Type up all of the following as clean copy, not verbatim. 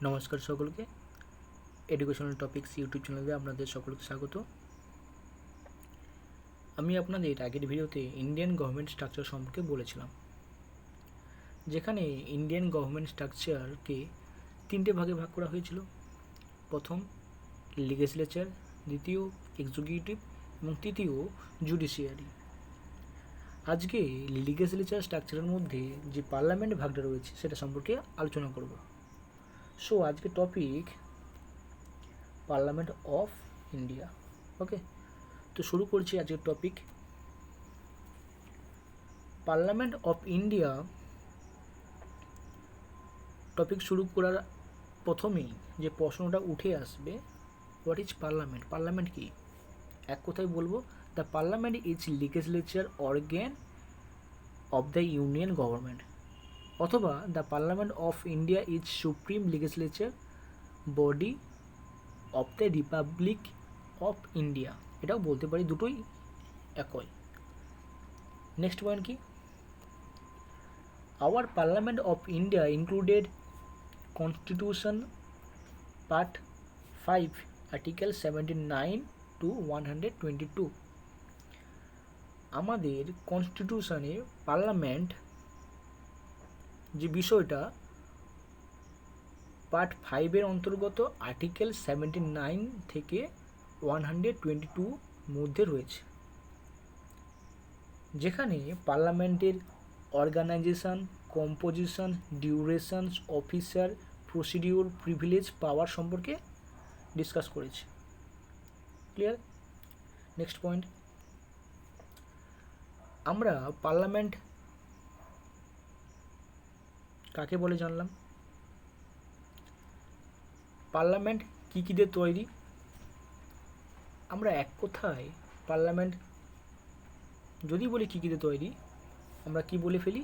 নমস্কার সকলকে। Educational topics YouTube চ্যানেলে আপনাদের সকলকে স্বাগত। আমি আপনাদের আগের ভিডিওতে ইন্ডিয়ান গভর্নমেন্ট স্ট্রাকচার সম্পর্কে বলেছিলাম, যেখানে ইন্ডিয়ান গভর্নমেন্ট স্ট্রাকচারকে তিনটে ভাগে ভাগ করা হয়েছিল। প্রথম লিজিসলেচার, দ্বিতীয় এক্সিকিউটিভ এবং তৃতীয় জুডিশিয়ারি। আজকে লিজিসলেচার স্ট্রাকচারের মধ্যে যে পার্লামেন্ট ভাগটা রয়েছে সেটা সম্পর্কে আলোচনা করব। সো আজকে টপিক পার্লামেন্ট অফ ইন্ডিয়া। ওকে, তো শুরু করছি আজকের topic. Parliament of India topic শুরু করার প্রথমেই যে প্রশ্নটা উঠে আসবে, হোয়াট ইজ পার্লামেন্ট? পার্লামেন্ট কি? এক কথায় বলবো, the parliament is legislature organ of the union government, অথবা the parliament of India is supreme legislature body of the republic of India. এটাও বলতে পারি, দুটোই একই। নেক্সট পয়েন্ট কি? Our parliament of India included constitution part 5 article 79 to 122। আমাদের কনস্টিটিউশনে parliament যে বিষয়টা পার্ট 5-এর অন্তর্গত আর্টিকেল 79 থেকে 122 মধ্যে রয়েছে, যেখানে পার্লামেন্টের organisation, composition, durations, officer, procedure, privilege, power সম্পর্কে ডিসকাস করেছে। ক্লিয়ার? নেক্সট পয়েন্ট, আমরা পার্লামেন্ট কাকে বলে জানলাম। পার্লামেন্ট কী কী দিয়ে তৈরি? আমরা এক কথায় পার্লামেন্ট যদি বলি কী কী দিয়ে তৈরি, আমরা কি বলে ফেলি?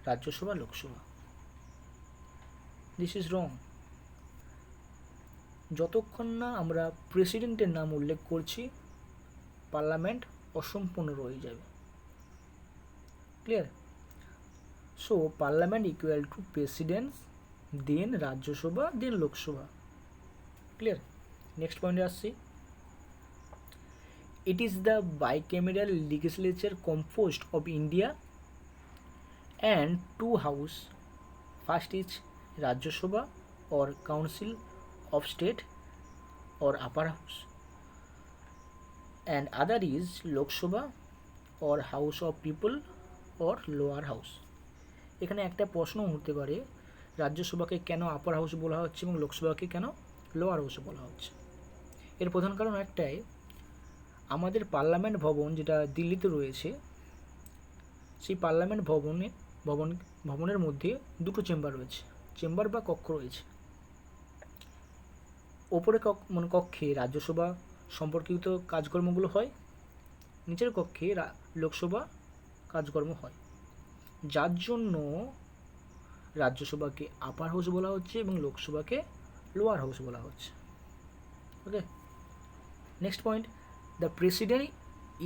Rajya Sabha, Lok Sabha. This is wrong. যতক্ষণ না আমরা প্রেসিডেন্টের নাম উল্লেখ করছি, পার্লামেন্ট অসম্পূর্ণ রয়ে যাবে। Clear? So parliament equal to president, then Rajya Sabha, then Lok Sabha. Clear? Next পয়েন্টে আসছি। It is the bicameral legislature composed of India and two house. First is Rajya Sabha or Council of State or Upper House, and other is Lok Sabha or House of People or Lower House. এখানে একটা প্রশ্ন উঠতে পারে, রাজ্যসভাকে কেন আপার house বলা হচ্ছে এবং লোকসভাকে কেন লোয়ার হাউস বলা হচ্ছে? এর প্রধান কারণ একটাই, আমাদের পার্লামেন্ট ভবন যেটা দিল্লিতে রয়েছে, সেই পার্লামেন্ট ভবনের মধ্যে দুটো চেম্বার রয়েছে, চেম্বার বা কক্ষ রয়েছে। ওপরে কক্ষে রাজ্যসভা সম্পর্কিত কাজকর্মগুলো হয়, নিচের কক্ষে লোকসভা কাজকর্ম হয়, যার জন্য রাজ্যসভাকে আপার হাউস বলা হচ্ছে এবং লোকসভাকে লোয়ার হাউস বলা হচ্ছে। Okay, next point, the president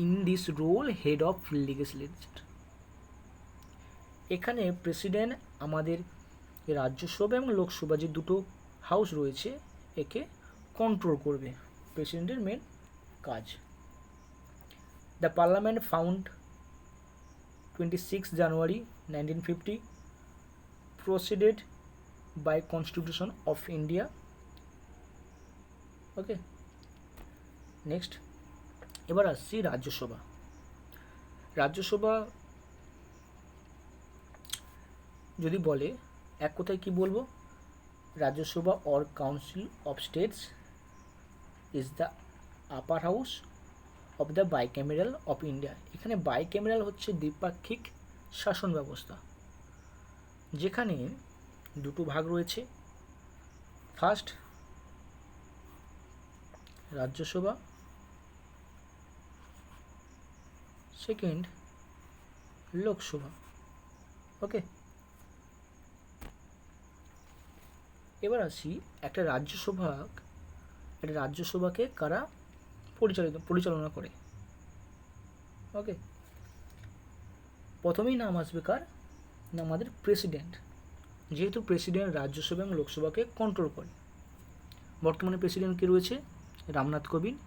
in this role head of legislature। এখানে প্রেসিডেন্ট আমাদের রাজ্যসভা এবং লোকসভা যে দুটো হাউস রয়েছে একে কন্ট্রোল করবে, প্রেসিডেন্টের মেন কাজ। The parliament found 26 January 1950 proceeded by constitution of India। Okay, next এবার আসছি রাজ্যসভা। রাজ্যসভা যদি বলে এক কথায় কি বলবো? Rajya Sabha or council of states is the upper house of the bicameral of India. এখানে বাইক্যামেরাল হচ্ছে দ্বিপাক্ষিক শাসন ব্যবস্থা, যেখানে দুটো ভাগ রয়েছে। First Rajya Sabha, second Lok Sabha. Okay, এবার আসি একটা রাজ্যসভাকে কারা পরিচালনা করে। ওকে, প্রথমেই নাম আসবে কার? না, আমাদের প্রেসিডেন্ট, যেহেতু প্রেসিডেন্ট রাজ্যসভা এবং লোকসভাকে কন্ট্রোল করে। বর্তমানে প্রেসিডেন্ট কে রয়েছে? রামনাথ কোবিন্দ,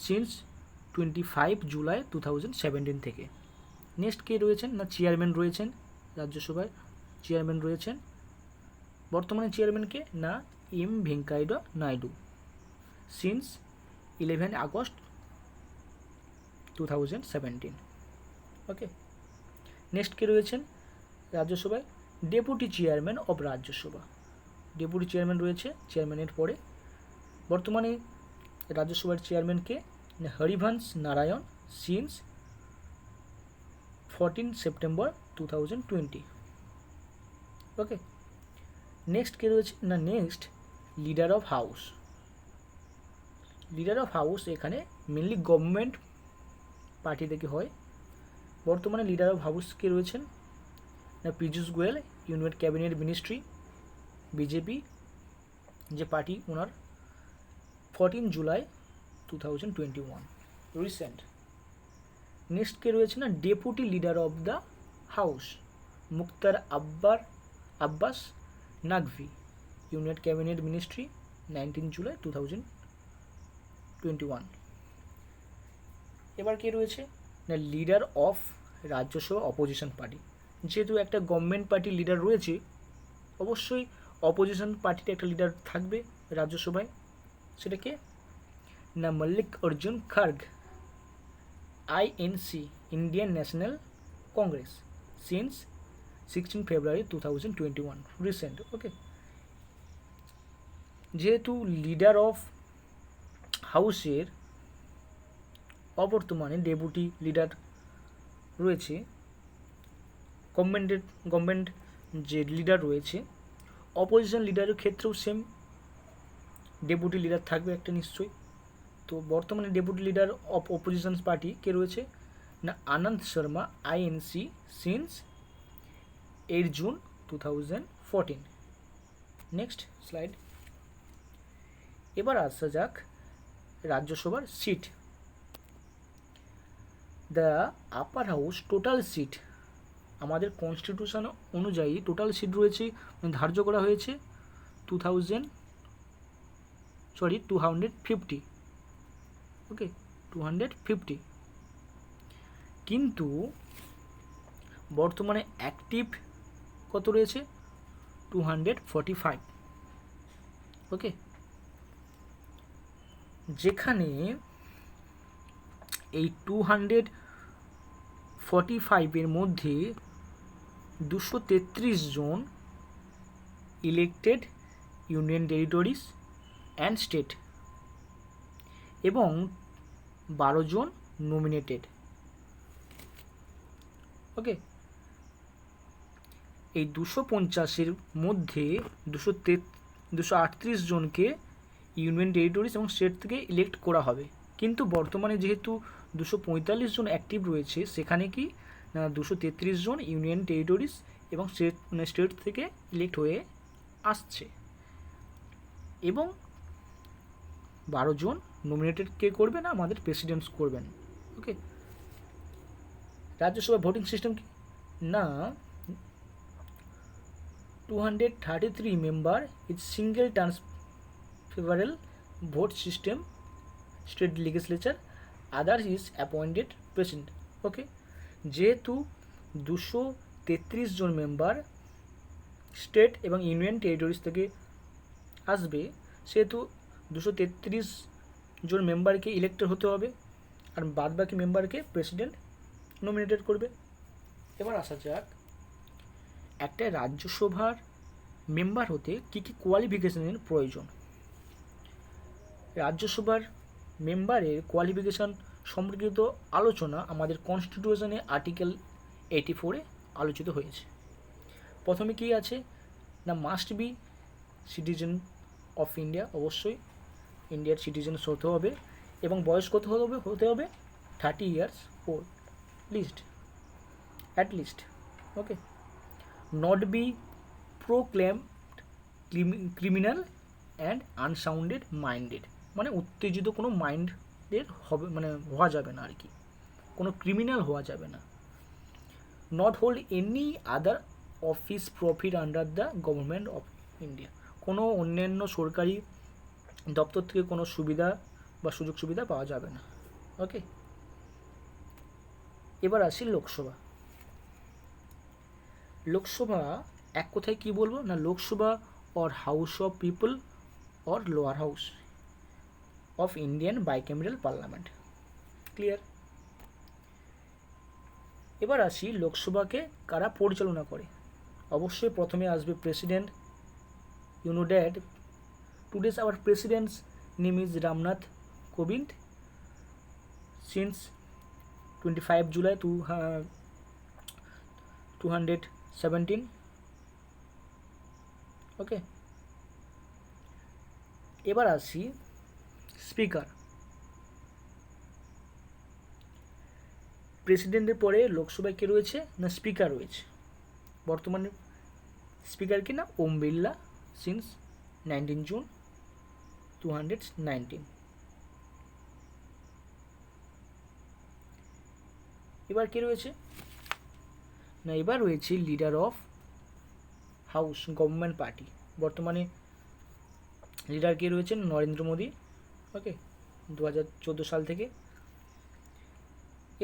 সিন্স 25 জুলাই 2017 থেকে। নেক্সট কে রয়েছেন? না চেয়ারম্যান রয়েছেন, রাজ্যসভায় চেয়ারম্যান রয়েছেন। বর্তমানে চেয়ারম্যান কে? না M Venkaiah Naidu, since 11 August 2017। Okay, next কে রয়েছেন রাজ্যসভায়? Deputy chairman of Rajya Sabha. Deputy chairman রয়েছে চেয়ারম্যানের পরে। বর্তমানে রাজ্যসভার চেয়ারম্যান কে? না Harivansh Narayan, since 14 September 2020। Okay, next কে রয়েছে? না next leader of house. Leader of house এখানে মেনলি গভর্নমেন্ট পার্টি থেকে হয়। বর্তমানে লিডার অফ হাউস কে রয়েছেন? না Piyush Goyal, union cabinet ministry, BJP যে পার্টি ওনার, 14 জুলাই 2021, রিসেন্ট। নেক্সট কে রয়েছে? না deputy leader of the house, Muktar Abbas Naqvi, union cabinet ministry, 19 July 2021। এবার কে রয়েছে? না leader of Rajya Sabha opposition party. যেহেতু একটা গভর্নমেন্ট পার্টির লিডার রয়েছে, অবশ্যই অপোজিশন পার্টিতে একটা লিডার থাকবে রাজ্যসভায়। সেটা কে? না Mallikarjun Kharge, INC, Indian national congress, since 16 February 2021, recent. Okay, যেহেতু লিডার অফ হাউসের অবর্তমানে ডেপুটি লিডার রয়েছে, গভর্নমেন্ট যে লিডার রয়েছে, অপোজিশন লিডারের ক্ষেত্রেও সেম ডেপুটি লিডার থাকবে একটা নিশ্চয়ই। তো বর্তমানে deputy leader of opposition party কে রয়েছে? না Anand Sharma, INC, since 8 June 2014। Next slide. এবার আসা যাক রাজ্যসভার seat. The upper house total seat, আমাদের কনস্টিটিউশন অনুযায়ী টোটাল সিট রয়েছে, ধার্য করা হয়েছে 250। ওকে, 250। কিন্তু বর্তমানে অ্যাক্টিভ কত রয়েছে? 245। ওকে, যেখানে এই 245-এর মধ্যে 233 জন elected union territories and state এবং 12 জন নমিনেটেড। ওকে, এই 250-এর মধ্যে 238 জনকে ইউনিয়ন টেরিটরিজ এবং স্টেট থেকে ইলেক্ট করা হবে। কিন্তু বর্তমানে যেহেতু 245 জন অ্যাক্টিভ রয়েছে, সেখানে কি 233 জন ইউনিয়ন টেরিটরিজ এবং স্টেট থেকে ইলেক্ট হয়ে আসছে এবং 12 জন নমিনেটেড কে করবে? না আমাদের প্রেসিডেন্টস করবেন। ওকে, রাজ্যসভা ভোটিং সিস্টেম কি? না 233 member is single transferable vote system, state legislature, others is appointed president. Okay, যেহেতু 233 জন মেম্বার স্টেট এবং ইউনিয়ন টেরিটরিজ থেকে আসবে, সেহেতু 233 জন মেম্বারকে ইলেক্টেড হতে হবে আর বাদবাকি মেম্বারকে প্রেসিডেন্ট নমিনেটেড করবে। এবার আসা যাক একটা রাজ্যসভার মেম্বার হতে কী কী কোয়ালিফিকেশনের প্রয়োজন। রাজ্যসভার মেম্বারের কোয়ালিফিকেশান সম্পর্কিত আলোচনা আমাদের কনস্টিটিউশনে আর্টিকেল 84-এ আলোচিত হয়েছে। প্রথমে কী আছে? না must be citizen of India, অবশ্যই ইন্ডিয়ার সিটিজেন হতে হবে এবং বয়স কত হতে হবে? 30 years old at least. Okay, not be proclaimed criminal and unsounded minded, মানে উত্তেজিত কোনো মাইন্ডের হবে, মানে হওয়া যাবে না আর কি, কোনো ক্রিমিনাল হওয়া যাবে না। Not hold any other office profit under the government of India. কোনো অন্যান্য সরকারি দপ্তর থেকে কোনো সুবিধা বা সুযোগ সুবিধা পাওয়া যাবে না। ওকে, এবার আসি লোকসভা। লোকসভা এক কথায় কি বলবো না, Lok Sabha or house of people or lower house of Indian bicameral parliament. Clear? এবার আসি লোকসভাকে কারা পরিচালনা করে। অবশ্যই প্রথমে আসবে president. You know that today's our president's name is Ramnath Kovind since 25 July 2017। Okay, এবার আসি স্পিকার। প্রেসিডেন্টের পরে লোকসভায় কে রয়েছে না স্পিকার রয়েছে। বর্তমানে স্পিকার কি না ওম বিড়লা সিন্স 19 June 2019। এবার কে রয়েছে না, এবার রয়েছে leader of house government party. বর্তমানে লিডার কে রয়েছেন নরেন্দ্র মোদী। ওকে, 2014 সাল থেকে।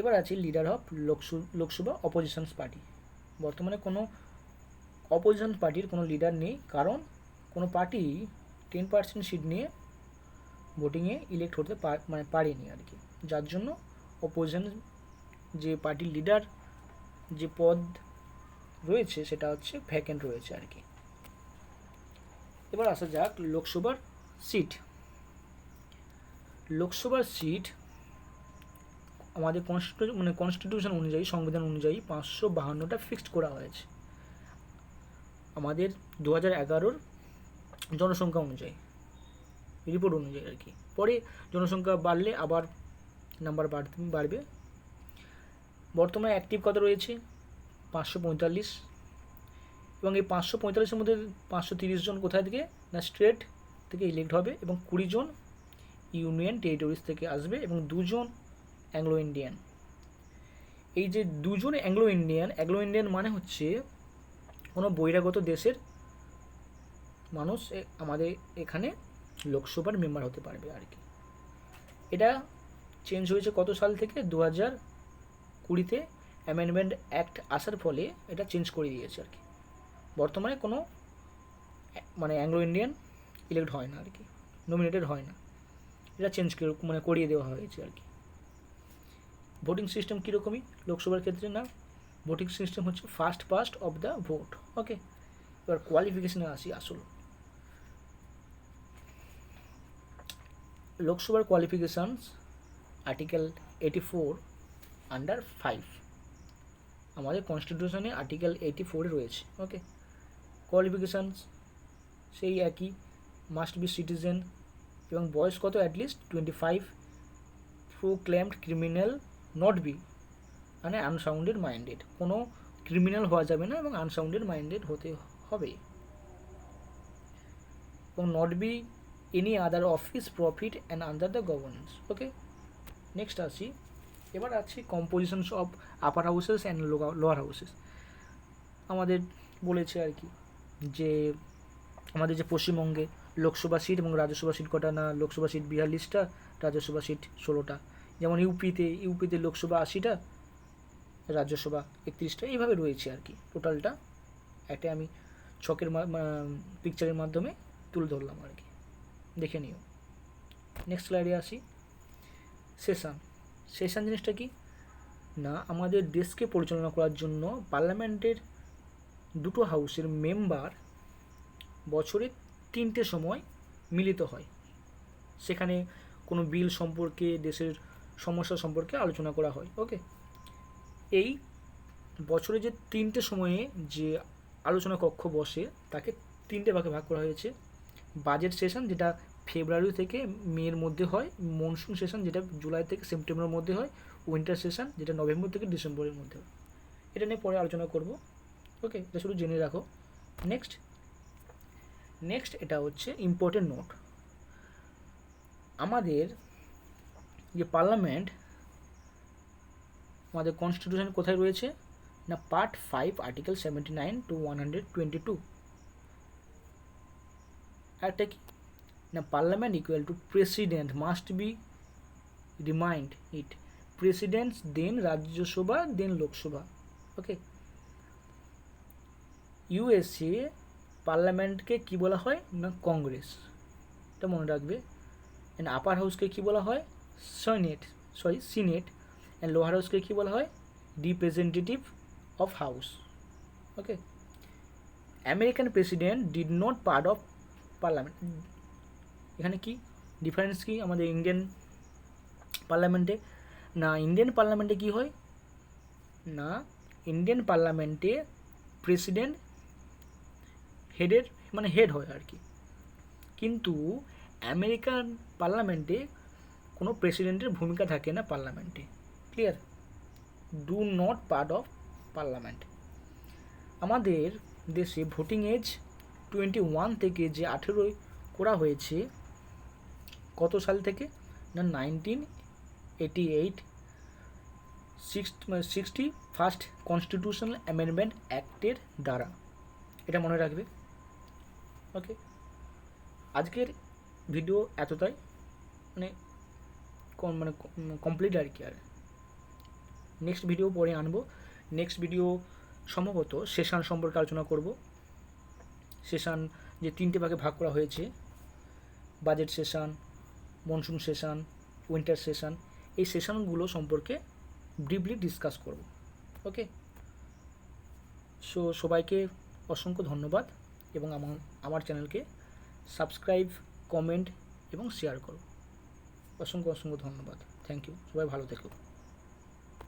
এবার আছে লিডার অফ লোকসভা অপোজিশনস পার্টি। বর্তমানে কোনো অপোজিশন পার্টির কোনো লিডার নেই, কারণ কোনো পার্টি 10% সিট নিয়ে ভোটিংয়ে ইলেক্ট হতে পারেনি আর কি, যার জন্য অপোজিশন যে পার্টির লিডার যে পদ রয়েছে সেটা হচ্ছে ভ্যাকেন্ট রয়েছে আর কি। এবার আসা যাক লোকসভার সিট। লোকসভার সিট আমাদের কনস্টিটিউশন অনুযায়ী, সংবিধান অনুযায়ী 552টা ফিক্সড করা হয়েছে আমাদের 2011 জনসংখ্যা অনুযায়ী, রিপোর্ট অনুযায়ী আর কি। পরে জনসংখ্যা বাড়লে আবার নাম্বার বাড়বে। বর্তমানে অ্যাক্টিভ কত রয়েছে 545, এবং এই 545-এর মধ্যে 530 জন কোথায় থেকে না স্টেট থেকে ইলেক্ট হবে, এবং 20 জন ইউনিয়ন টেরিটরিজ থেকে আসবে, এবং 2 জন অ্যাংলো ইন্ডিয়ান। এই যে 2 জন অ্যাংলো ইন্ডিয়ান মানে হচ্ছে কোনো বহিরাগত দেশের মানুষ আমাদের এখানে লোকসভার মেম্বার হতে পারবে আর কি। এটা চেঞ্জ হয়েছে কত সাল থেকে 2020-তে অ্যামেন্ডমেন্ট অ্যাক্ট আসার ফলে এটা চেঞ্জ করে দিয়েছে আর কি। বর্তমানে কোনো অ্যাংলো ইন্ডিয়ান ইলেক্ট হয় না আর কি, নমিনেটেড হয় না। এটা চেঞ্জ করিয়ে দেওয়া হয়েছে আর কি। ভোটিং সিস্টেম কীরকমই লোকসভার ক্ষেত্রে না, ভোটিং সিস্টেম হচ্ছে first past of the vote. Okay, এবার কোয়ালিফিকেশনে আসি। আসল লোকসভার কোয়ালিফিকেশানস আর্টিকেল 84 আন্ডার 5 আমাদের কনস্টিটিউশনে আর্টিকেল 84-এ রয়েছে। ওকে, কোয়ালিফিকেশানস সেই একই, মাস্ট বি সিটিজেন, এবং বয়স কত at least 25, proclaimed criminal not be মানে আনসাউন্ডেড মাইন্ডেড, কোনো ক্রিমিনাল হওয়া যাবে না এবং আনসাউন্ডেড মাইন্ডেড হতে হবে, এবং not be any other office profit and under the governance. Okay, next আসি। এবার আছে compositions of upper houses and lower houses. আমাদের বলেছে আর কি যে আমাদের যে পশ্চিমবঙ্গে লোকসভা সিট এবং রাজ্যসভা সিট কটা না, লোকসভা সিট 42টা, রাজ্যসভা সিট 16টা। যেমন ইউপিতে লোকসভা 80টা, রাজ্যসভা 31টা, এইভাবে রয়েছে আর কি। টোটালটা একটা আমি ছকের পিকচারের মাধ্যমে তুলে ধরলাম আর কি, দেখে নিও। নেক্সট স্লাইডে আসি। সেশন জিনিসটা কি না, আমাদের দেশকে পরিচালনা করার জন্য পার্লামেন্টের দুটো হাউসের মেম্বার বছরে 3টে সময় মিলিত হয়, সেখানে কোনো বিল সম্পর্কে, দেশের সমস্যা সম্পর্কে আলোচনা করা হয়। ওকে, এই বছরে যে 3টে সময়ে যে আলোচনা কক্ষ বসে তাকে 3টে ভাগে ভাগ করা হয়েছে। বাজেট সেশন যেটা ফেব্রুয়ারি থেকে মের মধ্যে হয়, মনসুন সেশন যেটা জুলাই থেকে সেপ্টেম্বরের মধ্যে হয়, উইন্টার সেশন যেটা নভেম্বর থেকে ডিসেম্বরের মধ্যে হয়। এটা নিয়ে পরে আলোচনা করব। ওকে, এটা শুধু জেনে রাখো। নেক্সট এটা হচ্ছে ইম্পর্টেন্ট নোট। আমাদের যে পার্লামেন্ট, আমাদের কনস্টিটিউশন কোথায় রয়েছে না পার্ট 5 আর্টিকেল 79 to 122। একটা কি না parliament equal to president must be remind it presidents then Rajya Sabha then Lok Sabha. Okay, USA পার্লামেন্টকে কি বলা হয় না কংগ্রেস, এটা মনে রাখবে। অ্যান্ড আপার হাউসকে কি বলা হয় সিনেট অ্যান্ড লোয়ার হাউসকে কি বলা হয় representative of house. Okay, American president did not part of parliament. এখানে কি ডিফারেন্স কি আমাদের ইন্ডিয়ান পার্লামেন্টে না ইন্ডিয়ান পার্লামেন্টে কি হয় না ইন্ডিয়ান পার্লামেন্টে প্রেসিডেন্ট হেডের মানে হেড হয় আর কি, কিন্তু আমেরিকান পার্লামেন্টে কোনো প্রেসিডেন্টের ভূমিকা থাকে না পার্লামেন্টে। Clear, do not part of parliament. আমাদের দেশে ভোটিং এজ 21 থেকে যে 18 করা হয়েছে কত সাল থেকে না 1988 61st কনস্টিটিউশনাল অ্যামেন্ডমেন্ট অ্যাক্টের দ্বারা, এটা মনে রাখবে। ওকে, আজকের ভিডিও এতটাই, মানে কমপ্লিট আর কি। আর নেক্সট ভিডিও পরে আনবো। নেক্সট ভিডিও সম্ভবত সেশন সম্পর্কে আলোচনা করব। সেশন যে 3টে ভাগে ভাগ করা হয়েছে, budget session, monsoon session, winter session, এই সেশনগুলো সম্পর্কে ব্রিফলি ডিসকাস করব। ওকে, সো সবাইকে অসংখ্য ধন্যবাদ এবং আমার চ্যানেলকে সাবস্ক্রাইব, কমেন্ট এবং শেয়ার করো। অসংখ্য ধন্যবাদ। থ্যাংক ইউ, সবাই ভালো থেকো।